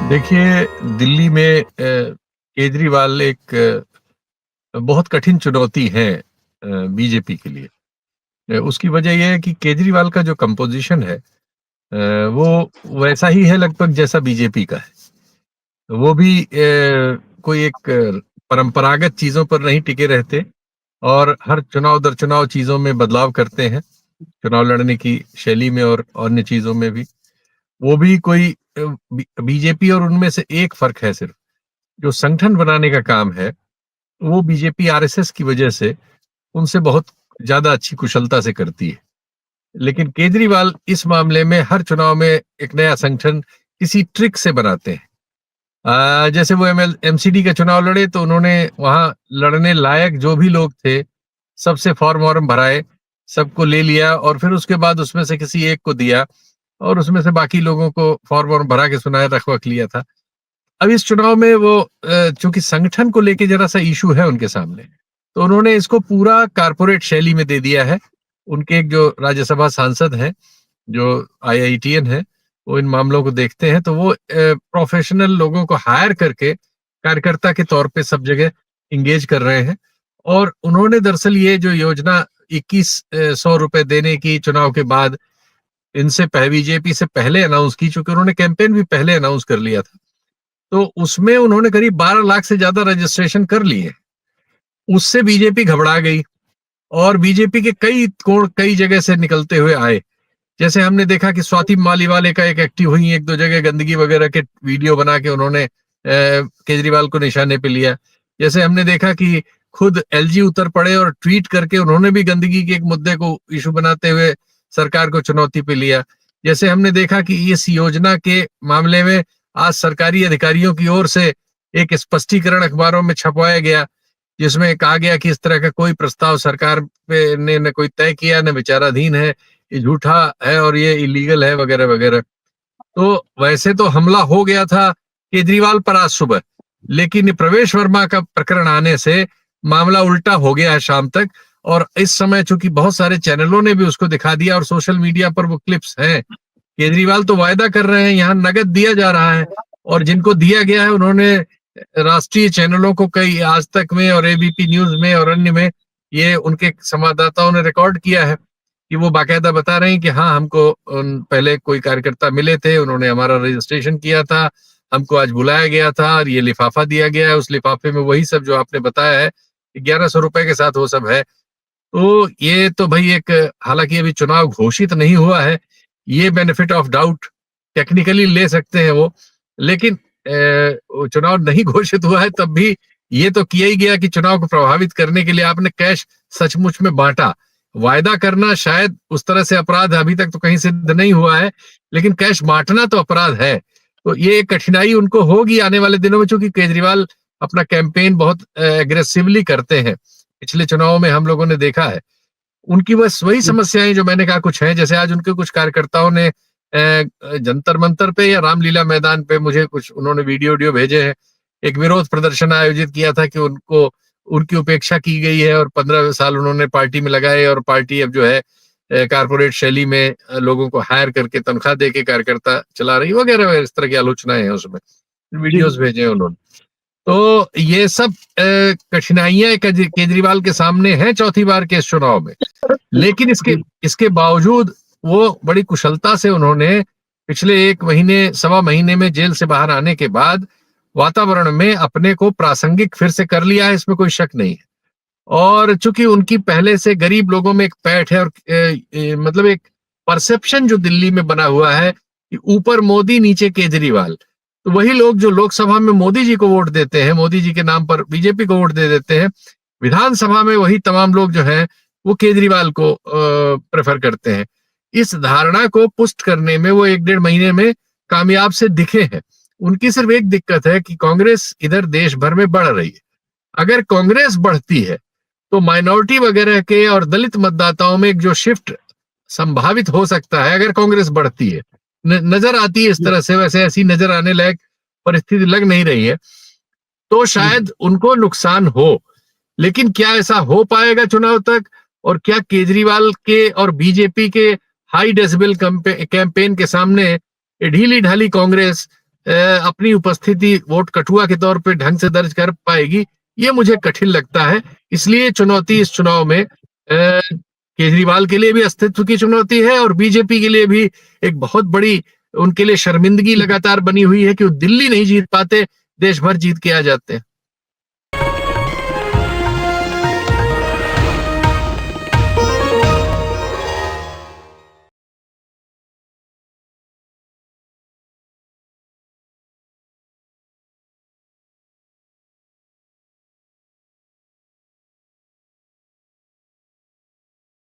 देखिए, दिल्ली में केजरीवाल एक बहुत कठिन चुनौती है बीजेपी के लिए। उसकी वजह ये है कि केजरीवाल का जो कंपोज़िशन है वो वैसा ही है लगभग जैसा बीजेपी का है। वो भी कोई एक परंपरागत चीज़ों पर नहीं टिके रहते और हर चुनाव दर चुनाव चीज़ों में बदलाव करते हैं, चुनाव लड़ने की शैली में और अन्य चीज़ों में भी। वो भी कोई बीजेपी और उनमें से एक फ़र्क है सिर्फ़, जो संगठन बनाने का काम है वो बीजेपी आरएसएस की वजह से उनसे बहुत ज़्यादा अच्छी कुशलता से करती है। लेकिन केजरीवाल इस मामले में हर चुनाव में एक नया संगठन किसी ट्रिक से बनाते हैं। जैसे वो एमसीडी का चुनाव लड़े तो उन्होंने वहां लड़ने लायक जो भी लोग थे सबसे फॉर्म वॉर्म भराए, सबको ले लिया और फिर उसके बाद उसमें से किसी एक को दिया और उसमें से बाकी लोगों को फॉर्म वॉर्म भरा के सुनाया रख वख लिया था। अब इस चुनाव में वो चूंकि संगठन को लेके जरा सा इशू है उनके सामने, तो उन्होंने इसको पूरा कारपोरेट शैली में दे दिया है। उनके एक जो राज्यसभा सांसद हैं, जो आईआईटीएन है, वो इन मामलों को देखते हैं, तो वो प्रोफेशनल लोगों को हायर करके कार्यकर्ता के तौर पे सब जगह इंगेज कर रहे हैं। और उन्होंने दरअसल ये जो योजना 2100 रुपए देने की चुनाव के बाद इनसे बीजेपी से पहले अनाउंस की, चूंकि उन्होंने कैंपेन भी पहले अनाउंस कर लिया था, तो उसमें उन्होंने करीब 12 लाख से ज्यादा रजिस्ट्रेशन कर लिए। उससे बीजेपी घबरा गई और बीजेपी के कई कोण कई जगह से निकलते हुए आए। जैसे हमने देखा कि स्वाति मालीवाल का एक एक्टिव हुई, एक दो जगह गंदगी वगैरह के वीडियो बना के उन्होंने केजरीवाल को निशाने पे लिया। जैसे हमने देखा कि खुद एलजी उतर पड़े और ट्वीट करके उन्होंने भी गंदगी के एक मुद्दे को इशू बनाते हुए सरकार को चुनौती पे लिया। जैसे हमने देखा कि इस योजना के मामले में आज सरकारी अधिकारियों की ओर से एक स्पष्टीकरण अखबारों में छपवाया गया, जिसमें कहा गया कि इस तरह का कोई प्रस्ताव सरकार पे ने न कोई तय किया, न विचाराधीन है, ये झूठा है और ये इलीगल है वगैरह वगैरह। तो वैसे तो हमला हो गया था केजरीवाल पर आज सुबह, लेकिन प्रवेश वर्मा का प्रकरण आने से मामला उल्टा हो गया है शाम तक। और इस समय चूंकि बहुत सारे चैनलों ने भी उसको दिखा दिया और सोशल मीडिया पर वो क्लिप्स हैं, केजरीवाल तो वायदा कर रहे हैं यहाँ नगद दिया जा रहा है, और जिनको दिया गया है उन्होंने राष्ट्रीय चैनलों को, कई आज तक में और एबीपी न्यूज में और अन्य में, ये उनके संवाददाताओं ने रिकॉर्ड किया है कि वो बाकायदा बता रहे हैं कि हाँ, हमको पहले कोई कार्यकर्ता मिले थे, उन्होंने हमारा रजिस्ट्रेशन किया था, हमको आज बुलाया गया था और ये लिफाफा दिया गया है, उस लिफाफे में वही सब जो आपने बताया है, 1100 रुपए के साथ वो सब है। तो ये तो भाई एक, हालांकि अभी चुनाव घोषित नहीं हुआ है, ये बेनिफिट ऑफ डाउट टेक्निकली ले सकते हैं वो, लेकिन वो चुनाव नहीं घोषित हुआ है तब भी ये तो किया ही गया कि चुनाव को प्रभावित करने के लिए आपने कैश सचमुच में बांटा। वायदा करना शायद उस तरह से अपराध अभी तक तो कहीं सिद्ध नहीं हुआ है, लेकिन कैश बांटना तो अपराध है। तो ये कठिनाई उनको होगी आने वाले दिनों में, चूंकि केजरीवाल अपना कैंपेन बहुत एग्रेसिवली करते हैं, पिछले चुनावों में हम लोगों ने देखा है। उनकी बस वही समस्याएं जो मैंने कहा कुछ हैं, जैसे आज उनके कुछ कार्यकर्ताओं ने जंतर मंतर पे या रामलीला मैदान पे मुझे कुछ उन्होंने वीडियो भेजे हैं, एक विरोध प्रदर्शन आयोजित किया था कि उनको उनकी उपेक्षा की गई है और 15 साल उन्होंने पार्टी में लगाए और पार्टी अब जो है कारपोरेट शैली में लोगों को हायर करके तनख्वाह दे के कार्यकर्ता चला रही वगैरह, इस तरह की आलोचनाएं हैं उसमें, वीडियोस भेजे हैं उन्होंने। तो ये सब कठिनाइयां केजरीवाल के सामने हैं चौथी बार के इस चुनाव में, लेकिन इसके इसके बावजूद वो बड़ी कुशलता से उन्होंने पिछले 1 महीने सवा महीने में जेल से बाहर आने के बाद वातावरण में अपने को प्रासंगिक फिर से कर लिया है, इसमें कोई शक नहीं है। और चूंकि उनकी पहले से गरीब लोगों में एक पैठ है और मतलब एक परसेप्शन जो दिल्ली में बना हुआ है कि ऊपर मोदी नीचे केजरीवाल, तो वही लोग जो लोकसभा में मोदी जी को वोट देते हैं, मोदी जी के नाम पर बीजेपी को वोट दे देते हैं, विधानसभा में वही तमाम लोग जो हैं वो केजरीवाल को प्रेफर करते हैं। इस धारणा को पुष्ट करने में वो 1 डेढ़ महीने में कामयाब से दिखे हैं। उनकी सिर्फ एक दिक्कत है कि कांग्रेस इधर देश भर में बढ़ रही है। अगर कांग्रेस बढ़ती है तो माइनॉरिटी वगैरह के और दलित मतदाताओं में एक जो शिफ्ट संभावित हो सकता है, अगर कांग्रेस बढ़ती है, नजर आती है इस तरह से, वैसे ऐसी नजर आने लायक परिस्थिति लग नहीं रही है, तो शायद उनको नुकसान हो। लेकिन क्या ऐसा हो पाएगा चुनाव तक, और क्या केजरीवाल के और बीजेपी के हाई डेसिबल कैंपेन के सामने ढीली ढाली कांग्रेस अपनी उपस्थिति वोट कठुआ के तौर पे ढंग से दर्ज कर पाएगी, ये मुझे कठिन लगता है। इसलिए चुनौती इस चुनाव में केजरीवाल के लिए भी अस्तित्व की चुनौती है और बीजेपी के लिए भी एक बहुत बड़ी उनके लिए शर्मिंदगी लगातार बनी हुई है कि वो दिल्ली नहीं जीत पाते, देश भर जीत के आ जाते हैं।